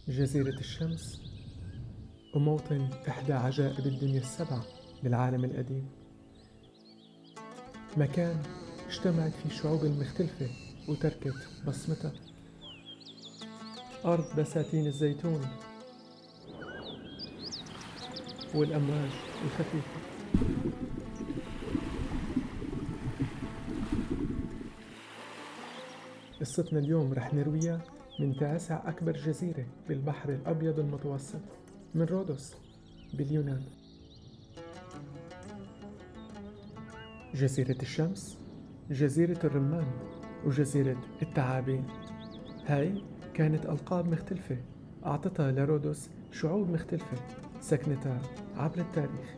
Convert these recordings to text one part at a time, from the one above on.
جزيرة الشمس وموطن إحدى عجائب الدنيا السبع بالعالم القديم. مكان اجتمعت فيه الشعوب المختلفة وتركت بصمتها. أرض بساتين الزيتون والأمواج الخفيفة. قصتنا اليوم رح نرويها من تاسع أكبر جزيرة بالبحر الأبيض المتوسط، من رودوس باليونان. جزيرة الشمس، جزيرة الرمان، وجزيرة الثعابين. هاي كانت ألقاب مختلفة أعطتها لرودوس شعوب مختلفة سكنتها عبر التاريخ.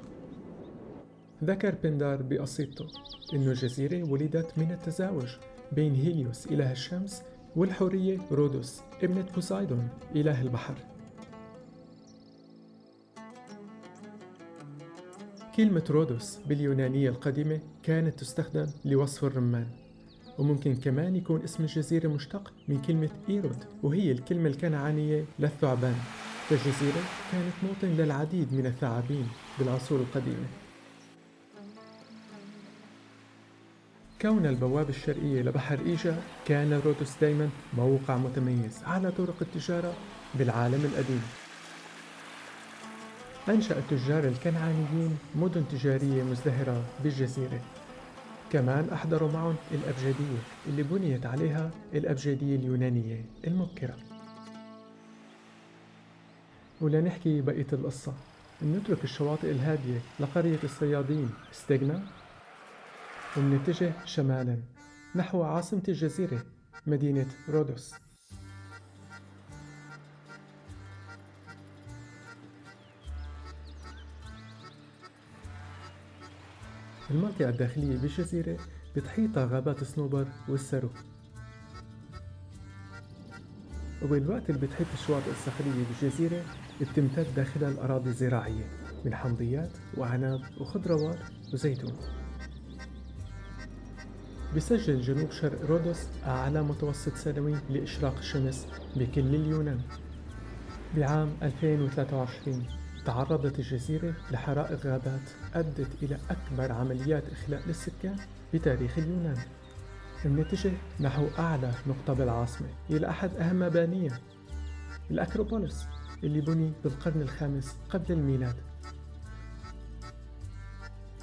ذكر بندار بقصيدته إنه الجزيرة ولدت من التزاوج بين هيليوس إله الشمس والحورية رودوس ابنة بوسايدون إله البحر. كلمة رودوس باليونانية القديمة كانت تستخدم لوصف الرمان، وممكن كمان يكون اسم الجزيرة مشتق من كلمة إيرود وهي الكلمة الكنعانية للثعبان، فالجزيرة كانت موطن للعديد من الثعابين بالعصور القديمة. كون البوابة الشرقية لبحر إيجا، كان رودوس دايما موقع متميز على طرق التجارة بالعالم القديم. أنشأ التجار الكنعانيين مدن تجارية مزدهرة بالجزيرة، كمان أحضروا معهم الأبجدية اللي بنيت عليها الأبجدية اليونانية المبكرة. ولنحكي بقية القصة، نترك الشواطئ الهادية لقرية الصيادين ستيغنا، ومنتجه شمالا نحو عاصمة الجزيرة مدينة رودوس. المنطقة الداخلية بالجزيرة بتحيطها غابات الصنوبر والسرو، وبالوقت اللي بتحيط الشواطئ الصخرية بالجزيرة بتمتد داخلها الأراضي الزراعية من حمضيات وعناب وخضروات وزيتون. بيسجل جنوب شرق رودوس أعلى متوسط سنوي لإشراق الشمس بكل اليونان. بعام 2023 تعرضت الجزيرة لحرائق غابات أدت إلى أكبر عمليات إخلاء للسكان بتاريخ اليونان. بنتجه نحو أعلى نقطة بالعاصمة إلى أحد أهم مبانيها، الأكروبوليس، اللي بني بالقرن الخامس قبل الميلاد.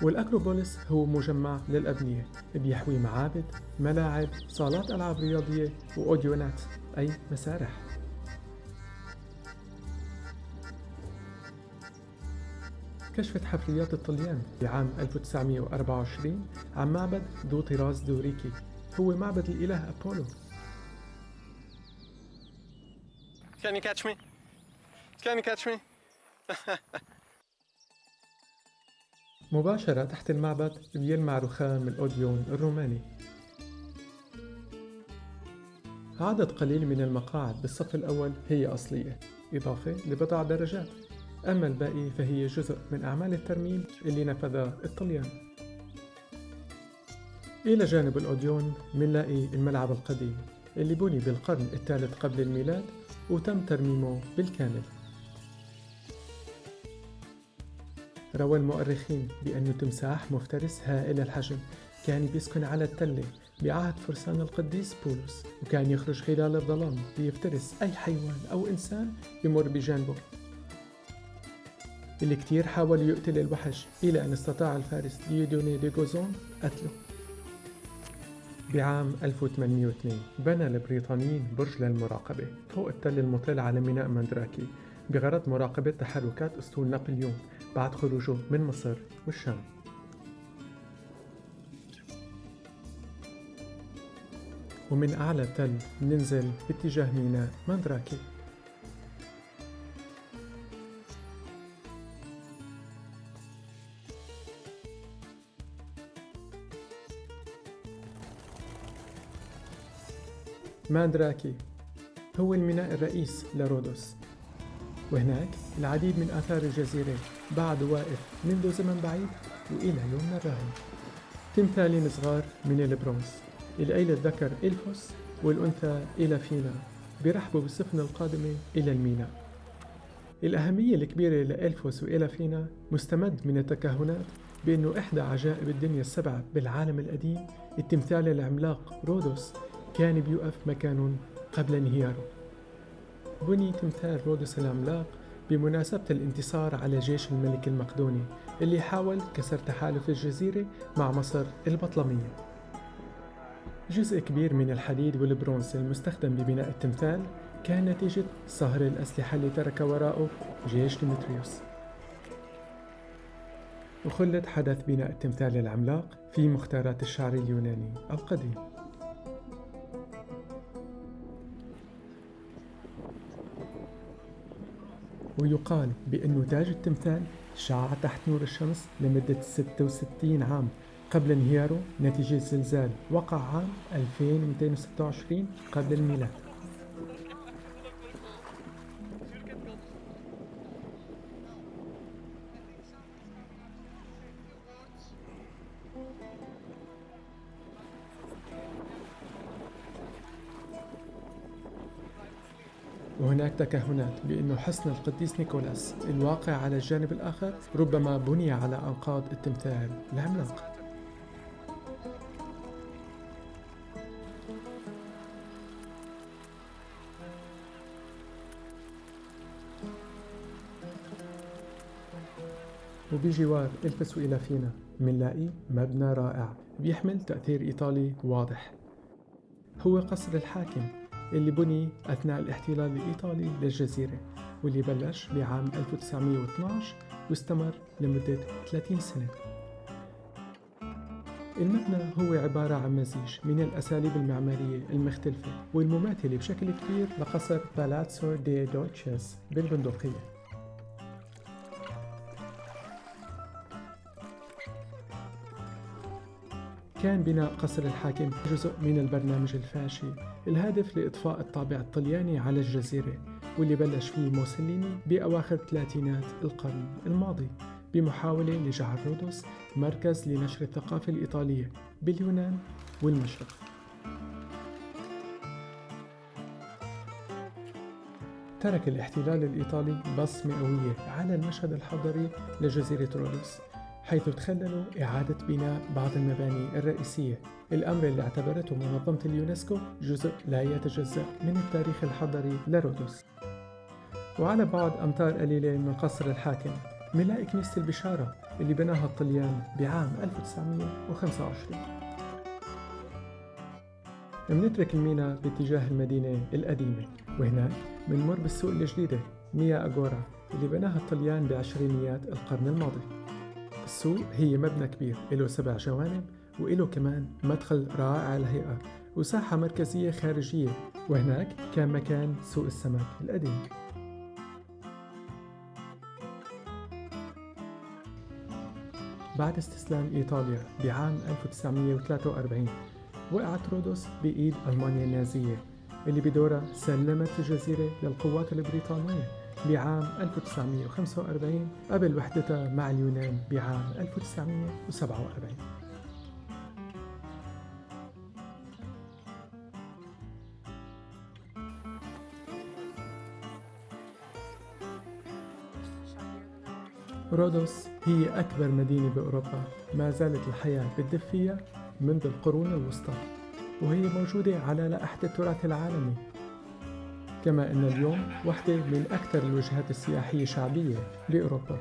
والأكروبوليس هو مجمع للأبنية بيحوي معابد، ملاعب، صالات ألعاب رياضية وأوديونات أي مسارح. كشفت حفريات الطليان بعام 1924 عن معبد ذو طراز دوريكي، هو معبد الإله أبولو. Can you catch me? Can you catch me? مباشرة تحت المعبد بيلمع رخام الأوديون الروماني. عدد قليل من المقاعد بالصف الأول هي أصلية، إضافة لبضع درجات، أما الباقي فهي جزء من أعمال الترميم اللي نفذها الطليان. إلى جانب الأوديون منلاقي الملعب القديم اللي بني بالقرن الثالث قبل الميلاد وتم ترميمه بالكامل. روى المؤرخين بأنه تمساح مفترس هائل الحجم كان بيسكن على التلة بعهد فرسان القديس بولس، وكان يخرج خلال الظلام ليفترس أي حيوان أو إنسان يمر بجانبه. اللي كتير حاول يقتل الوحش إلى أن استطاع الفارس ديودوني دي غوزون قتله. بعام 1802 بنى البريطانيين برج للمراقبة فوق التل المطل على ميناء ماندراكي بغرض مراقبة تحركات أسطول نابليون بعد خروجه من مصر والشام. ومن أعلى التل ننزل باتجاه ميناء ماندراكي. ماندراكي هو الميناء الرئيس لرودوس، وهناك العديد من آثار الجزيرة بعد واقف منذ زمن بعيد وإلى يومنا الراهن. تمثالين صغار من البرونز، العيلة الذكر إلفوس والأنثى إلافينا، بيرحبوا بالسفن القادمة إلى الميناء. الأهمية الكبيرة لإلفوس وإلافينا مستمد من التكهنات بأنه إحدى عجائب الدنيا السبعة بالعالم القديم، التمثال العملاق رودوس، كان بيوقف مكانهم قبل انهياره. بني تمثال رودوس العملاق بمناسبة الانتصار على جيش الملك المقدوني اللي حاول كسر تحالف الجزيرة مع مصر البطلمية. جزء كبير من الحديد والبرونز المستخدم ببناء التمثال كان نتيجة صهر الأسلحة اللي ترك وراءه جيش ديمتريوس. وخلد حدث بناء التمثال العملاق في مختارات الشعر اليوناني القديم. ويقال بأنه تاج التمثال شع تحت نور الشمس لمدة 66 عام قبل انهياره نتيجة زلزال وقع عام 2226 قبل الميلاد. وهناك تكهنات بأنه حصن القديس نيكولاس الواقع على الجانب الآخر ربما بني على أنقاض التمثال العملاق. وبجوار إلفوس وإلافينا منلاقي مبنى رائع بيحمل تأثير إيطالي واضح، هو قصر الحاكم اللي بني أثناء الاحتلال الإيطالي للجزيرة، واللي بلش بعام 1912 واستمر لمدة 30 سنة. المبنى هو عبارة عن مزيج من الأساليب المعمارية المختلفة والمماثلة بشكل كبير لقصر بالاتسو دي دوتشيس بالبندقية. كان بناء قصر الحاكم جزء من البرنامج الفاشي الهادف لإضفاء الطابع الطلياني على الجزيرة، واللي بلش فيه موسوليني بأواخر ثلاثينات القرن الماضي بمحاولة لجعل رودوس مركز لنشر الثقافة الإيطالية باليونان والمشرق. ترك الاحتلال الإيطالي بصمة قوية على المشهد الحضري لجزيرة رودوس، حيث تخللوا إعادة بناء بعض المباني الرئيسية، الأمر اللي اعتبرته منظمة اليونسكو جزء لا يتجزأ من التاريخ الحضري لرودوس. وعلى بعد أمتار قليلة من قصر الحاكم منلاقي كنيسة البشارة اللي بناها الطليان بعام 1925. منترك الميناء باتجاه المدينة القديمة، وهناك منمر بالسوق الجديدة ميا أغورا اللي بناها الطليان بعشرينيات القرن الماضي. السوق هي مبنى كبير له 7 جوانب وله كمان مدخل رائع الهيئة وساحة مركزية خارجية، وهناك كان مكان سوق السمك القديم. بعد استسلام إيطاليا بعام 1943 وقعت رودوس بإيد ألمانيا النازية اللي بدورها سلمت الجزيرة للقوات البريطانية بعام 1945 قبل وحدتها مع اليونان بعام 1947. رودوس هي أكبر مدينة بأوروبا ما زالت الحياة بتدب فيها منذ القرون الوسطى، وهي موجودة على لائحة التراث العالمي، كما أن اليوم واحدة من أكثر الوجهات السياحية شعبية بأوروبا.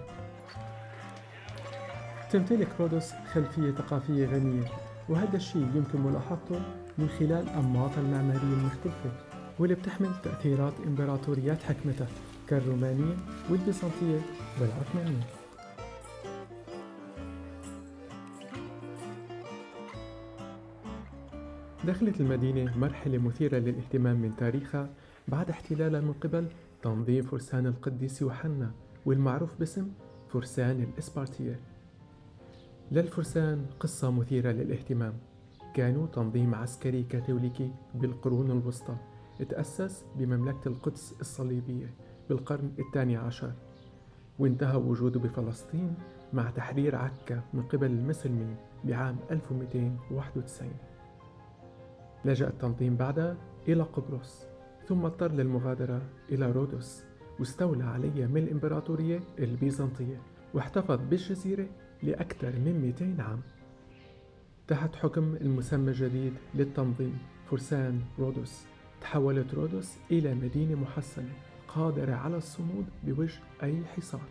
تمتلك رودوس خلفية ثقافية غنية، وهذا الشيء يمكن ملاحظته من خلال أنماطها المعمارية المختلفة واللي بتحمل تأثيرات إمبراطوريات حكمتها كالرومانية والبيزنطية والعثمانية. دخلت المدينة مرحلة مثيرة للاهتمام من تاريخها بعد احتلالها من قبل تنظيم فرسان القديس يوحنا والمعروف باسم فرسان الإسبارتية. للفرسان قصة مثيرة للاهتمام، كانوا تنظيم عسكري كاثوليكي بالقرون الوسطى تأسس بمملكة القدس الصليبية بالقرن الثاني عشر، وانتهى وجوده بفلسطين مع تحرير عكا من قبل المسلمين بعام 1291. لجأ التنظيم بعدها إلى قبرص، ثم اضطر للمغادرة إلى رودوس، واستولى عليها من الإمبراطورية البيزنطية، واحتفظ بالجزيرة لأكثر من 200 عام تحت حكم المسمى الجديد للتنظيم فرسان رودوس. تحولت رودوس إلى مدينة محصنة قادرة على الصمود بوجه أي حصار.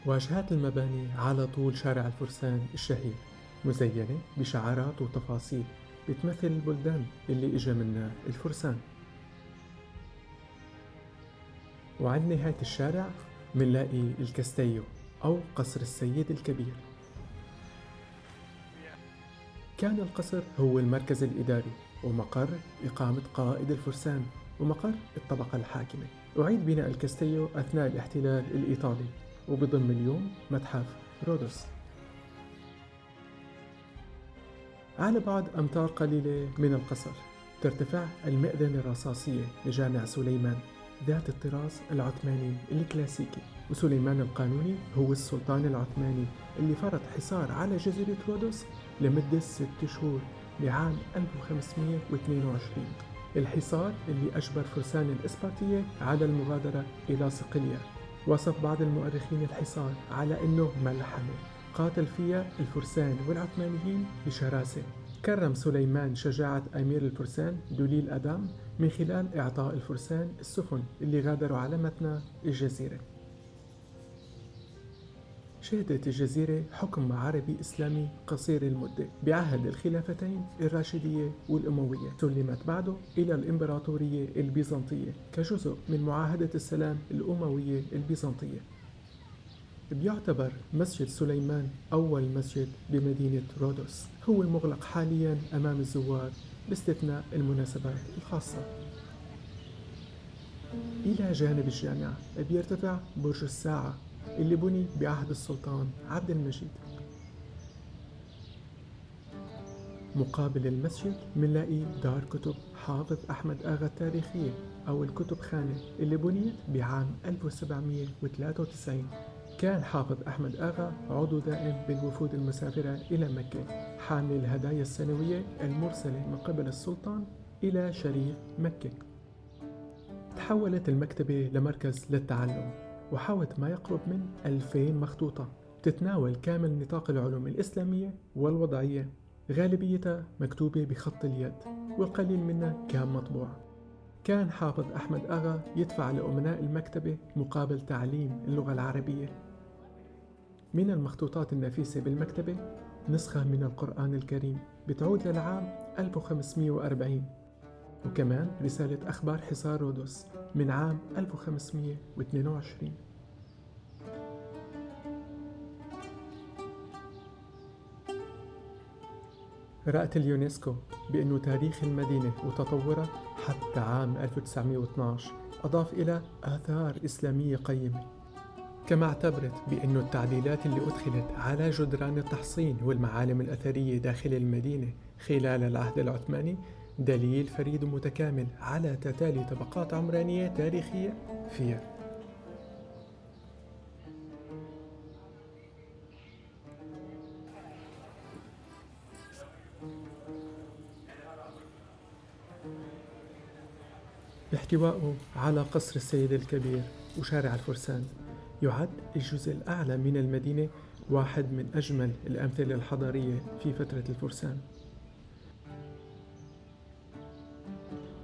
واجهات المباني على طول شارع الفرسان الشهير مزينة بشعارات وتفاصيل بتمثل البلدان اللي إجا منها الفرسان. وعند نهاية الشارع منلاقي الكاستيو أو قصر السيد الكبير. كان القصر هو المركز الإداري ومقر إقامة قائد الفرسان ومقر الطبقة الحاكمة. أعيد بناء الكاستيو أثناء الاحتلال الإيطالي، وبضم اليوم متحف رودوس. على بعد أمتار قليلة من القصر ترتفع المئذنة الرصاصية لجامع سليمان ذات الطراز العثماني الكلاسيكي. وسليمان القانوني هو السلطان العثماني اللي فرض حصار على جزيرة رودوس لمدة 6 شهور بعام 1522. الحصار اللي أجبر فرسان الإسبرطية على المغادرة إلى صقلية. وصف بعض المؤرخين الحصار على أنه ملحمة قاتل فيها الفرسان والعثمانيين بشراسة. كرم سليمان شجاعة أمير الفرسان دوليل أدام من خلال إعطاء الفرسان السفن اللي غادروا على متن الجزيرة. شهدت الجزيرة حكم عربي إسلامي قصير المدة بعهد الخلافتين الراشدية والأموية، سلمت بعده إلى الإمبراطورية البيزنطية كجزء من معاهدة السلام الأموية البيزنطية. بيعتبر مسجد سليمان أول مسجد بمدينة رودوس، هو المغلق حاليا أمام الزوار باستثناء المناسبات الخاصة. إلى جانب الجامعة بيرتفع برج الساعة اللي بني بعهد السلطان عبد المجيد. مقابل المسجد منلاقي دار كتب حافظ أحمد آغا التاريخية أو الكتب خانة اللي بنيت بعام 1793. كان حافظ أحمد آغا عضو دائم بالوفود المسافرة إلى مكة حامل الهدايا السنوية المرسلة من قبل السلطان إلى شريف مكة. تحولت المكتبة لمركز للتعلم وحوت ما يقرب من 2000 مخطوطة تتناول كامل نطاق العلوم الإسلامية والوضعية، غالبيتها مكتوبة بخط اليد والقليل منها كان مطبوع. كان حافظ أحمد آغا يدفع لأمناء المكتبة مقابل تعليم اللغة العربية. من المخطوطات النفيسة بالمكتبة نسخة من القرآن الكريم بتعود للعام 1540، وكمان رسالة أخبار حصار رودوس من عام 1522. رأت اليونسكو بأنه تاريخ المدينة وتطورها حتى عام 1912 أضاف إلى آثار إسلامية قيمة، كما اعتبرت بأنه التعديلات اللي أدخلت على جدران التحصين والمعالم الأثرية داخل المدينة خلال العهد العثماني دليل فريد ومتكامل على تتالي طبقات عمرانية تاريخية فيها. باحتوائه على قصر السيد الكبير وشارع الفرسان، يعد الجزء الأعلى من المدينة واحد من أجمل الأمثلة الحضارية في فترة الفرسان.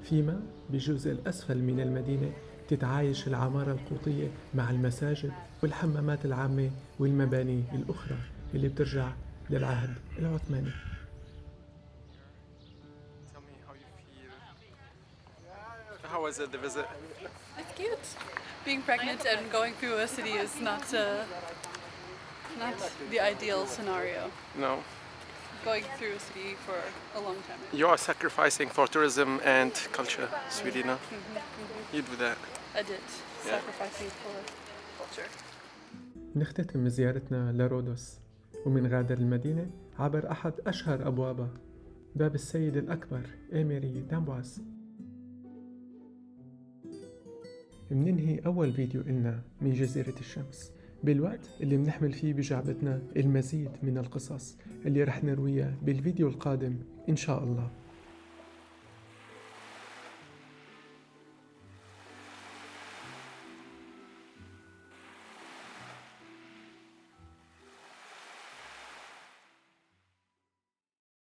فيما بالجزء الأسفل من المدينة تتعايش العمارة القوطية مع المساجد والحمامات العامة والمباني الأخرى اللي بترجع للعهد العثماني. How was it, the visit? It's cute. Being pregnant and going through a city is not the ideal scenario. No. Going through a city for a long time. You are sacrificing for tourism and culture, Swedina. You do that. I did. Sacrificing for culture. نختتم زيارتنا لرودوس ومنغادر المدينة عبر أحد أشهر أبوابها، باب السيد الأكبر إيميري دامبواز. مننهي أول فيديو إلنا من جزيرة الشمس بالوقت اللي بنحمل فيه بجعبتنا المزيد من القصص اللي رح نرويها بالفيديو القادم إن شاء الله.